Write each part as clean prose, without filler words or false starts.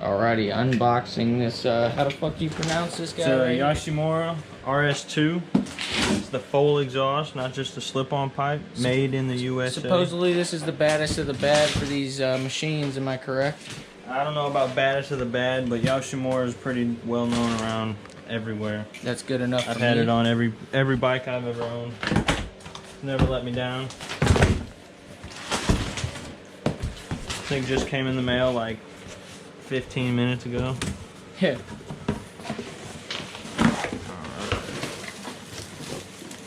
Alrighty, unboxing this. How the fuck do you pronounce this guy? It's a Yoshimura RS2. It's the full exhaust, not just the slip-on pipe. Made in the USA. Supposedly, this is the baddest of the bad for these machines. Am I correct? I don't know about baddest of the bad, but Yoshimura is pretty well known around everywhere. That's good enough. I've had it on every bike I've ever owned. Never let me down. This thing just came in the mail like 15 minutes ago. Yeah.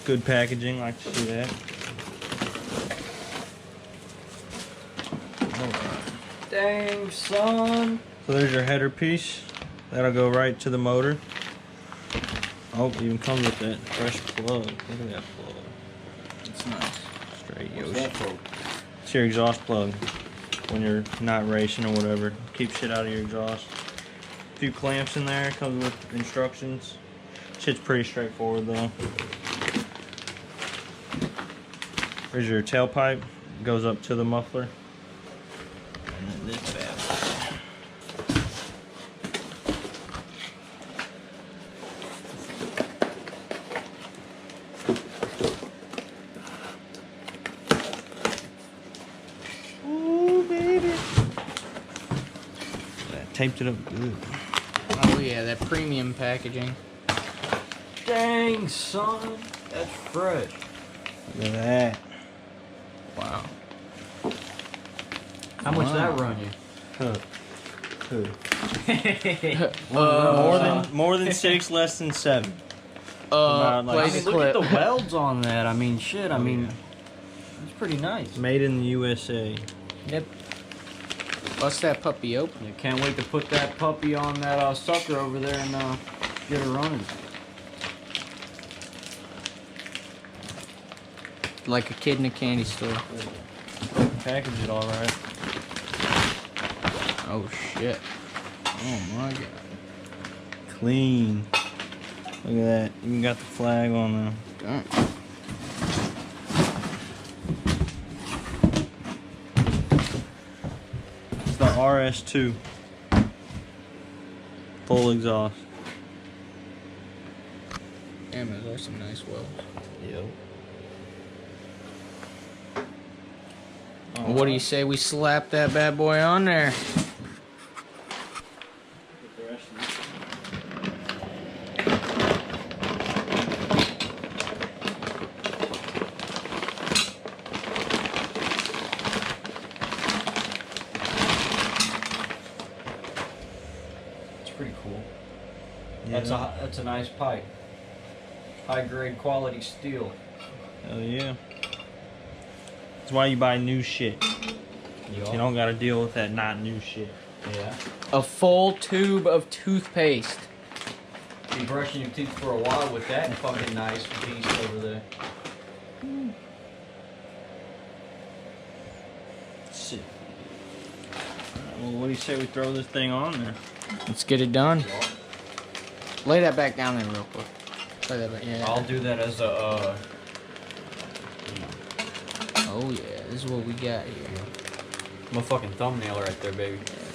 Good packaging, like to see that. Dang, son. So there's your header piece. That'll go right to the motor. Oh, it even comes with that fresh plug. Look at that plug. It's nice. Straight Yoshi. It's your exhaust plug when you're not racing or whatever. Keep shit out of your exhaust. A few clamps in there. Comes with instructions. Shit's pretty straightforward though. There's your tailpipe. Goes up to the muffler. And then this bad boy. Ooh, baby. That taped it up good. Oh yeah, that premium packaging. Dang, son. That's fresh. Look at that. Wow. How much that run you? More than 6, less than 7. About, like, play I the mean, look clip. at the welds on that. I mean, shit. I mean, it's pretty nice. Made in the USA. Yep. Bust that puppy open. I can't wait to put that puppy on that sucker over there and get her running. Like a kid in a candy store. Package it all right. Oh shit. Oh my god. Clean. Look at that. Even got the flag on there. Damn. It's the RS2. Full exhaust. Damn, those are some nice welds. Yep. What do you say we slap that bad boy on there? It's pretty cool. Yeah. That's a nice pipe. High grade quality steel. Hell yeah. That's why you buy new shit. You don't gotta deal with that not new shit. Yeah. A full tube of toothpaste. Be brushing your teeth for a while with that fucking nice piece over there. Shit. Well, what do you say we throw this thing on there? Let's get it done. Lay that back down there real quick. Lay that back. Yeah. I'll do that as a. Oh yeah, this is what we got here. My fucking thumbnail right there, baby. Yeah.